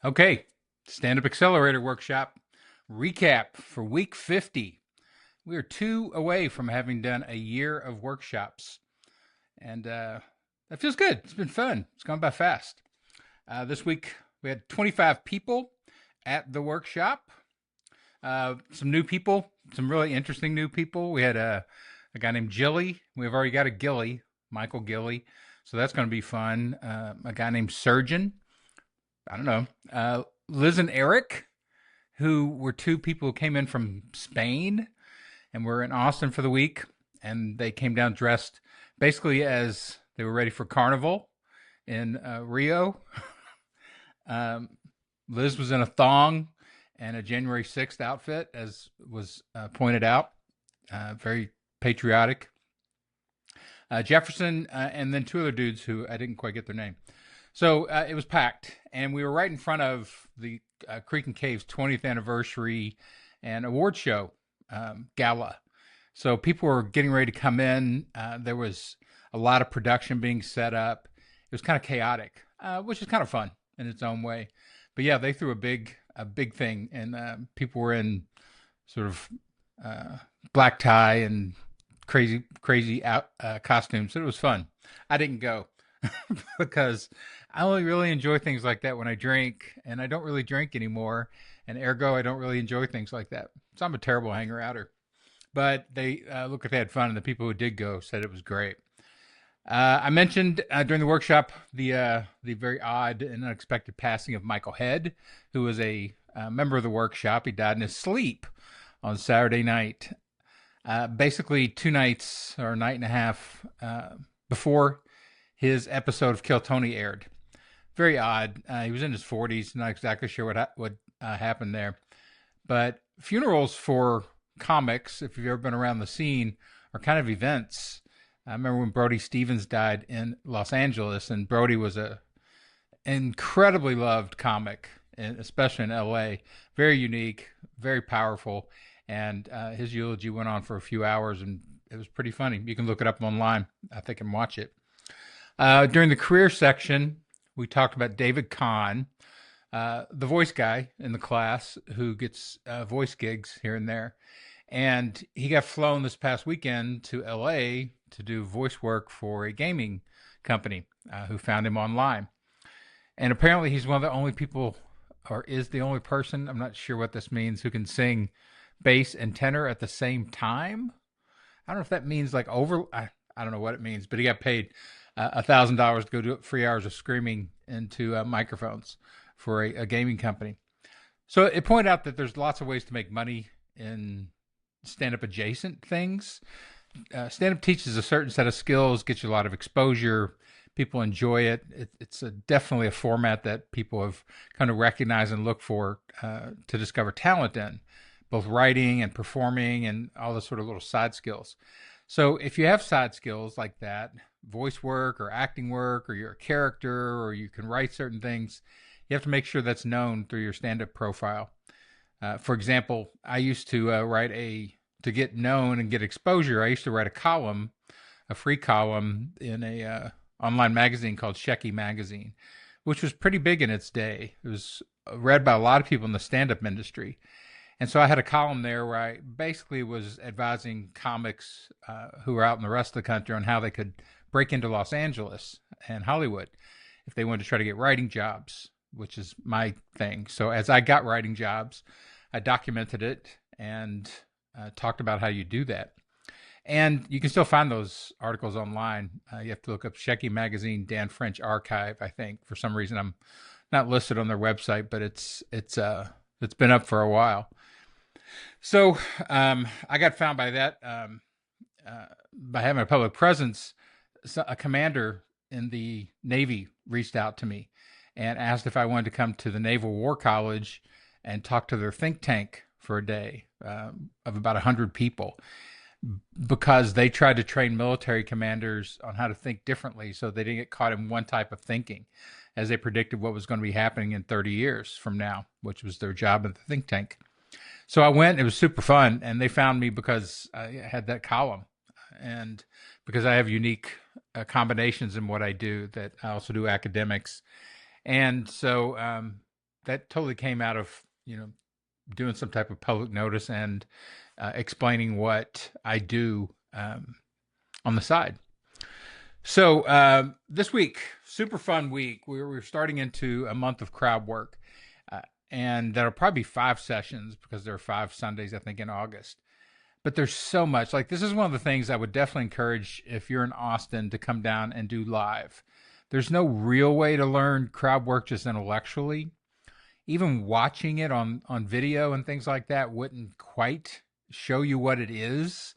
Okay, Standup Accelerator workshop recap for week 50. We are 2 away from having done a year of workshops, and that feels good. It's been fun. It's gone by fast. This week we had 25 people at the workshop. Some new people, some really interesting new people. We had a guy named Jilley. We've already got a Gilly, Michael Gilly, so that's going to be fun. A guy named Surgeon. I don't know. Liz and Eric, who were two people who came in from Spain and were in Austin for the week. And they came down dressed basically as they were ready for Carnival in Rio. Liz was in a thong and a January 6th outfit, as was pointed out. Very patriotic. Jefferson, and then two other dudes who I didn't quite get their name. So it was packed, and we were right in front of the Creek and Cave's 20th anniversary and award show gala. So people were getting ready to come in. There was a lot of production being set up. It was kind of chaotic, which is kind of fun in its own way. But yeah, they threw a big thing, and people were in sort of black tie and crazy costumes. So it was fun. I didn't go because I only really enjoy things like that when I drink, and I don't really drink anymore, and ergo I don't really enjoy things like that. So I'm a terrible hanger outer. But they look like they had fun, and the people who did go said it was great. I mentioned during the workshop the very odd and unexpected passing of Michael Head, who was a member of the workshop. He died in his sleep on Saturday night. Basically 2 nights or a night and a half before his episode of Kill Tony aired. Very odd. He was in his 40s, not exactly sure what happened there. But funerals for comics, if you've ever been around the scene, are kind of events. I remember when Brody Stevens died in Los Angeles, and Brody was a incredibly loved comic, especially in LA. Very unique, very powerful, and his eulogy went on for a few hours, and it was pretty funny. You can look it up online, I think, and watch it. During the career section, we talked about David Kahn, the voice guy in the class who gets voice gigs here and there. And he got flown this past weekend to LA to do voice work for a gaming company who found him online. And apparently he's one of the only people, or is the only person, I'm not sure what this means, who can sing bass and tenor at the same time. I don't know if that means like I don't know what it means, but he got paid $1,000 to go do 3 hours of screaming into microphones for a gaming company. So it pointed out that there's lots of ways to make money in stand-up adjacent things. Stand-up teaches a certain set of skills, gets you a lot of exposure. People enjoy it. It's definitely a format that people have kind of recognized and look for to discover talent in, both writing and performing and all the sort of little side skills. So if you have side skills like that, voice work or acting work, or you're a character, or you can write certain things, you have to make sure that's known through your stand-up profile. For example, I used to to get known and get exposure, I used to write a free column in a online magazine called Shecky Magazine, which was pretty big in its day. It was read by a lot of people in the stand-up industry. And so I had a column there where I basically was advising comics who were out in the rest of the country on how they could break into Los Angeles and Hollywood if they wanted to try to get writing jobs, which is my thing. So as I got writing jobs, I documented it and talked about how you do that. And you can still find those articles online. You have to look up Shecky Magazine, Dan French Archive, I think. For some reason, I'm not listed on their website, but it's been up for a while. So I got found by that, by having a public presence. A commander in the Navy reached out to me and asked if I wanted to come to the Naval War College and talk to their think tank for a day of about 100 people, because they tried to train military commanders on how to think differently so they didn't get caught in one type of thinking as they predicted what was going to be happening in 30 years from now, which was their job at the think tank. So I went. It was super fun, and they found me because I had that column and because I have unique combinations in what I do, that I also do academics. And so that totally came out of, doing some type of public notice and explaining what I do on the side. So this week, super fun week. We're starting into a month of crowd work, and that'll probably be 5 sessions because there are 5 Sundays, I think, in August. But there's so much. Like, this is one of the things I would definitely encourage if you're in Austin to come down and do live. There's no real way to learn crowd work just intellectually. Even watching it on video and things like that wouldn't quite show you what it is.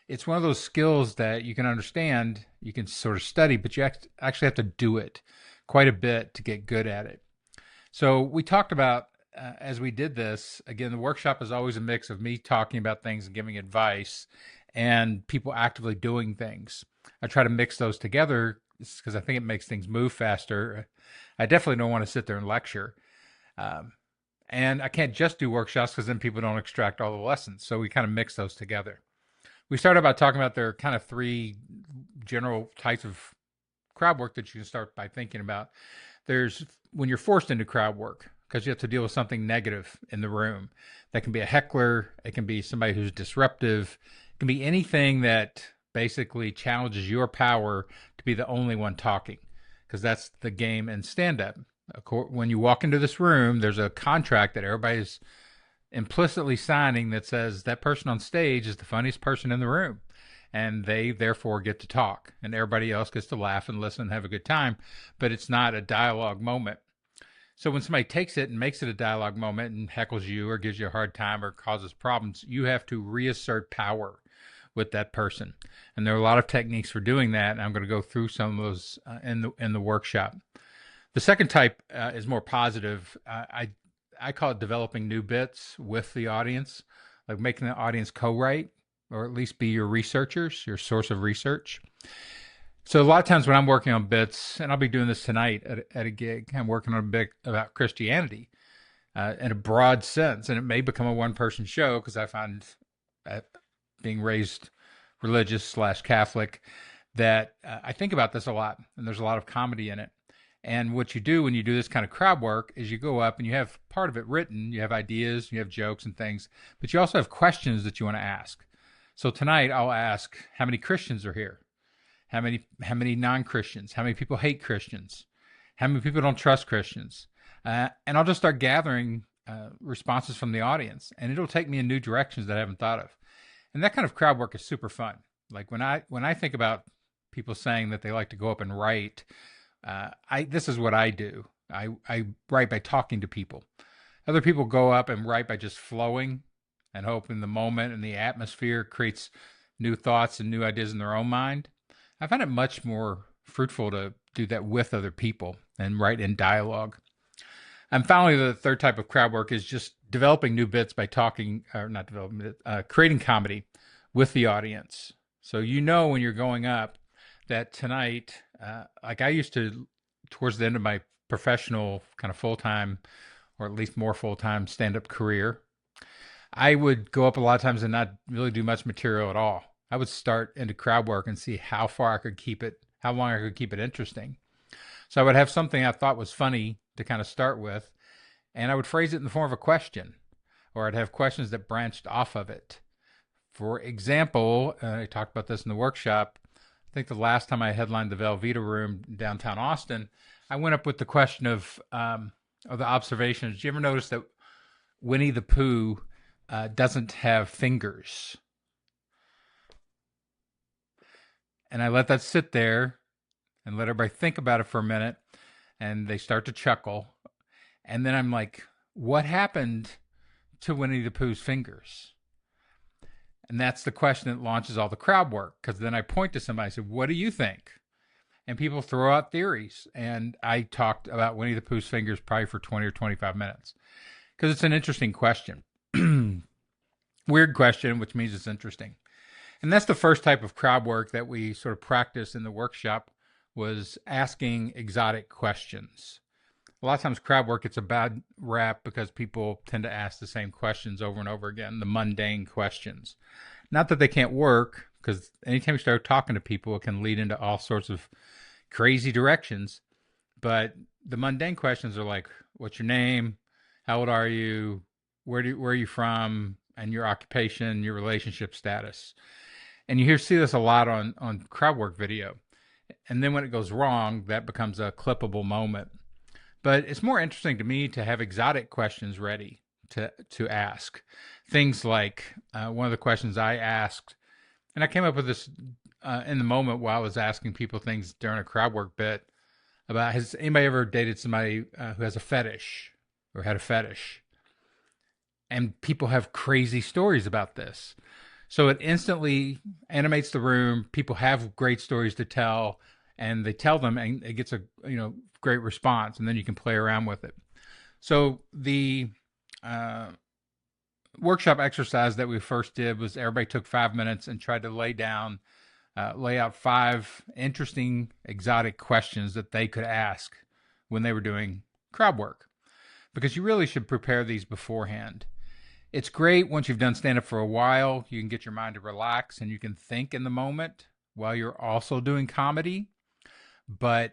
It's one of those skills that you can understand, you can sort of study, but you actually have to do it quite a bit to get good at it. So we talked about, as we did this, again, the workshop is always a mix of me talking about things and giving advice and people actively doing things. I try to mix those together because I think it makes things move faster. I definitely don't want to sit there and lecture. And I can't just do workshops because then people don't extract all the lessons. So we kind of mix those together. We started by talking about there are kind of 3 general types of crowd work that you can start by thinking about. There's when you're forced into crowd work because you have to deal with something negative in the room. That can be a heckler. It can be somebody who's disruptive. It can be anything that basically challenges your power to be the only one talking, because that's the game in stand-up. When you walk into this room, there's a contract that everybody's implicitly signing that says that person on stage is the funniest person in the room, and they therefore get to talk, and everybody else gets to laugh and listen and have a good time, but it's not a dialogue moment. So when somebody takes it and makes it a dialogue moment and heckles you or gives you a hard time or causes problems, you have to reassert power with that person. And there are a lot of techniques for doing that, and I'm going to go through some of those in the workshop. The second type is more positive. I call it developing new bits with the audience, like making the audience co-write, or at least be your researchers, your source of research. So a lot of times when I'm working on bits, and I'll be doing this tonight at a gig, I'm working on a bit about Christianity in a broad sense, and it may become a one-person show because I find, being raised religious / Catholic, that I think about this a lot, and there's a lot of comedy in it. And what you do when you do this kind of crowd work is you go up and you have part of it written, you have ideas, you have jokes and things, but you also have questions that you want to ask. So tonight I'll ask, how many Christians are here? How many non-Christians? How many people hate Christians? How many people don't trust Christians? And I'll just start gathering responses from the audience, and it'll take me in new directions that I haven't thought of. And that kind of crowd work is super fun. Like when I think about people saying that they like to go up and write, this is what I do. I write by talking to people. Other people go up and write by just flowing and hoping the moment and the atmosphere creates new thoughts and new ideas in their own mind. I find it much more fruitful to do that with other people and write in dialogue. And finally, the third type of crowd work is just developing new bits by creating comedy with the audience. So when you're going up that tonight, like I used to, towards the end of my professional kind of full-time, or at least more full-time stand-up career, I would go up a lot of times and not really do much material at all. I would start into crowd work and see how long I could keep it interesting. So I would have something I thought was funny to kind of start with, and I would phrase it in the form of a question, or I'd have questions that branched off of it. For example, I talked about this in the workshop. I think the last time I headlined the Velveeta Room in downtown Austin, I went up with the question of the observations. Did you ever notice that Winnie the Pooh doesn't have fingers? And I let that sit there and let everybody think about it for a minute, and they start to chuckle. And then I'm like, what happened to Winnie the Pooh's fingers? And that's the question that launches all the crowd work, because then I point to somebody and say, what do you think? And people throw out theories. And I talked about Winnie the Pooh's fingers probably for 20 or 25 minutes, because it's an interesting question. Weird question, which means it's interesting. And that's the first type of crowd work that we sort of practiced in the workshop, was asking exotic questions. A lot of times crowd work gets a bad rap because people tend to ask the same questions over and over again, the mundane questions. Not that they can't work, because anytime you start talking to people, it can lead into all sorts of crazy directions. But the mundane questions are like, what's your name? How old are you? Where are you from? And your occupation, your relationship status. And you see this a lot on crowd work video. And then when it goes wrong, that becomes a clippable moment. But it's more interesting to me to have exotic questions ready to ask. Things like one of the questions I asked, and I came up with this in the moment while I was asking people things during a crowd work bit about, has anybody ever dated somebody who has a fetish or had a fetish? And people have crazy stories about this. So it instantly animates the room. People have great stories to tell, and they tell them, and it gets a great response. And then you can play around with it. So the workshop exercise that we first did was everybody took 5 minutes and tried to lay out 5 interesting, exotic questions that they could ask when they were doing crowd work, because you really should prepare these beforehand. It's great once you've done stand-up for a while. You can get your mind to relax and you can think in the moment while you're also doing comedy. But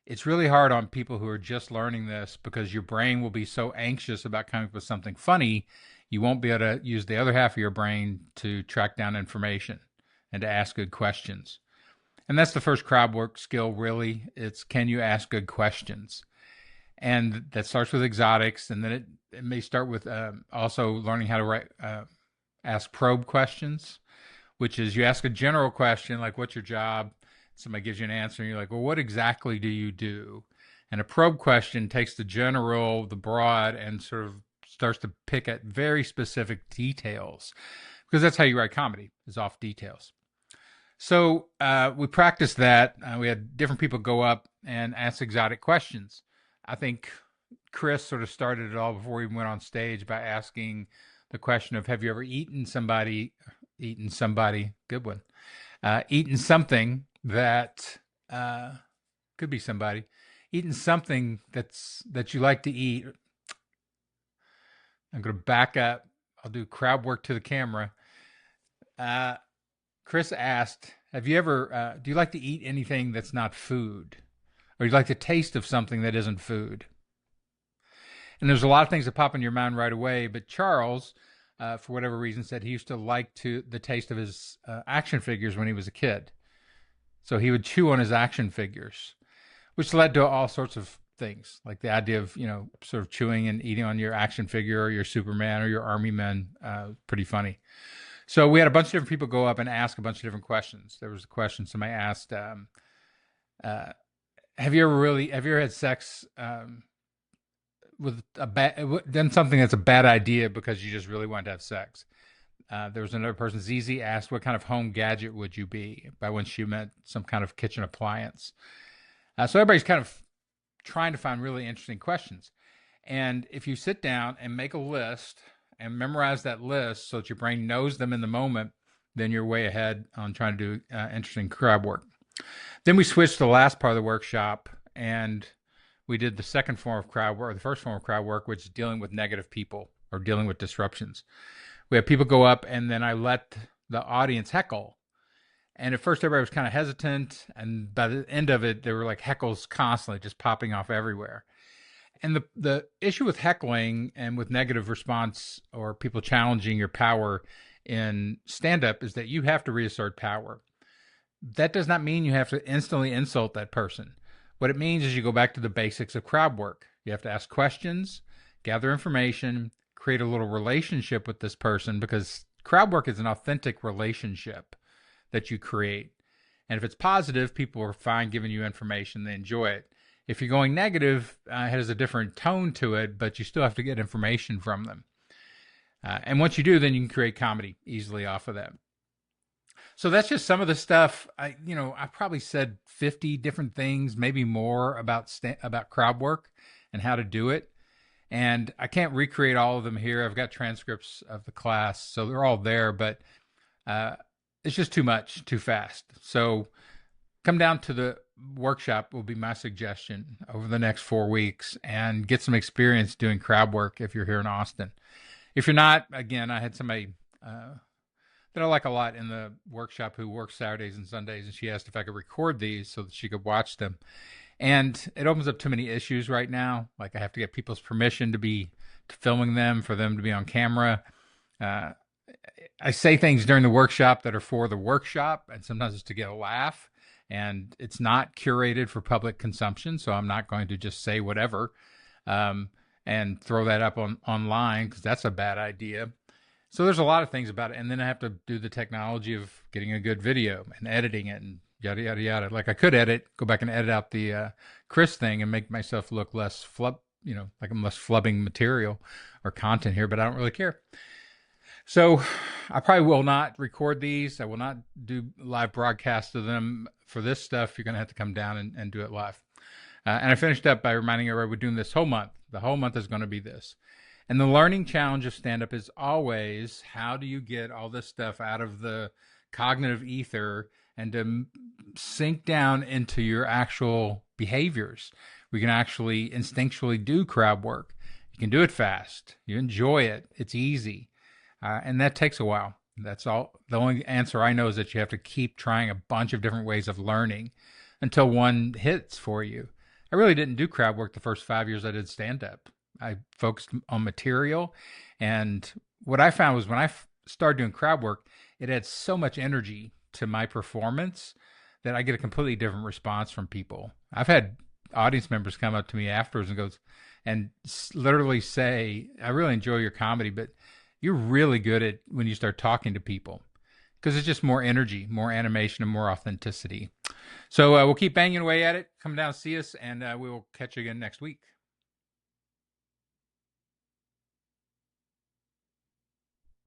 it's really hard on people who are just learning this, because your brain will be so anxious about coming up with something funny, you won't be able to use the other half of your brain to track down information and to ask good questions. And that's the first crowd work skill, really. It's, can you ask good questions? And that starts with exotics, and then it may start with also learning how to ask probe questions, which is you ask a general question like, what's your job? Somebody gives you an answer, and you're like, well, what exactly do you do? And a probe question takes the general, the broad, and sort of starts to pick at very specific details, because that's how you write comedy, is off details. So we practiced that. We had different people go up and ask exotic questions. I think Chris sort of started it all before we went on stage by asking the question of, have you ever eaten something that could be somebody, eaten something that you like to eat. I'm going to back up. I'll do crowd work to the camera. Chris asked, have you ever, do you like to eat anything that's not food? Or you like the taste of something that isn't food? And there's a lot of things that pop in your mind right away. But Charles, for whatever reason, said he used to like the taste of his action figures when he was a kid. So he would chew on his action figures, which led to all sorts of things, like the idea of, sort of chewing and eating on your action figure or your Superman or your Army Men. Pretty funny. So we had a bunch of different people go up and ask a bunch of different questions. There was a question somebody asked, have you ever had sex with done something that's a bad idea because you just really wanted to have sex? There was another person, ZZ, asked, what kind of home gadget would you be? By when she meant some kind of kitchen appliance. So everybody's kind of trying to find really interesting questions. And if you sit down and make a list and memorize that list so that your brain knows them in the moment, then you're way ahead on trying to do interesting crowd work. Then we switched to the last part of the workshop, and we did the second form of crowd work, or the first form of crowd work, which is dealing with negative people or dealing with disruptions. We had people go up, and then I let the audience heckle. And at first, everybody was kind of hesitant, and by the end of it, there were like heckles constantly just popping off everywhere. And the issue with heckling and with negative response or people challenging your power in stand-up is that you have to reassert power. That does not mean you have to instantly insult that person. What it means is you go back to the basics of crowd work. You have to ask questions, gather information, create a little relationship with this person, because crowd work is an authentic relationship that you create. And if it's positive, people are fine giving you information. They enjoy it. If you're going negative, it has a different tone to it, but you still have to get information from them. And once you do, then you can create comedy easily off of that. So that's just some of the stuff. I probably said 50 different things, maybe more, about crowd work and how to do it. And I can't recreate all of them here. I've got transcripts of the class, so they're all there, but it's just too much, too fast. So come down to the workshop will be my suggestion over the next 4 weeks, and get some experience doing crowd work if you're here in Austin. If you're not, again, I had somebody that I like a lot in the workshop who works Saturdays and Sundays, and she asked if I could record these so that she could watch them. And it opens up too many issues right now. Like I have to get people's permission to filming them, for them to be on camera. I say things during the workshop that are for the workshop, and sometimes it's to get a laugh. And it's not curated for public consumption, so I'm not going to just say whatever and throw that up online, because that's a bad idea. So there's a lot of things about it. And then I have to do the technology of getting a good video and editing it and yada, yada, yada. Like I could go back and edit out the Chris thing and make myself look less like I'm less flubbing material or content here, but I don't really care. So I probably will not record these. I will not do live broadcasts of them. For this stuff, you're going to have to come down and do it live. And I finished up by reminding everybody we're doing this whole month. The whole month is going to be this. And the learning challenge of stand-up is always, how do you get all this stuff out of the cognitive ether and to sink down into your actual behaviors? We can actually instinctually do crowd work. You can do it fast. You enjoy it. It's easy. And that takes a while. That's all. The only answer I know is that you have to keep trying a bunch of different ways of learning until one hits for you. I really didn't do crowd work the first 5 years I did stand-up. I focused on material. And what I found was when I started doing crowd work, it had so much energy to my performance that I get a completely different response from people. I've had audience members come up to me afterwards and literally say, I really enjoy your comedy, but you're really good at when you start talking to people, because it's just more energy, more animation, and more authenticity. So we'll keep banging away at it. Come down, see us, and we will catch you again next week.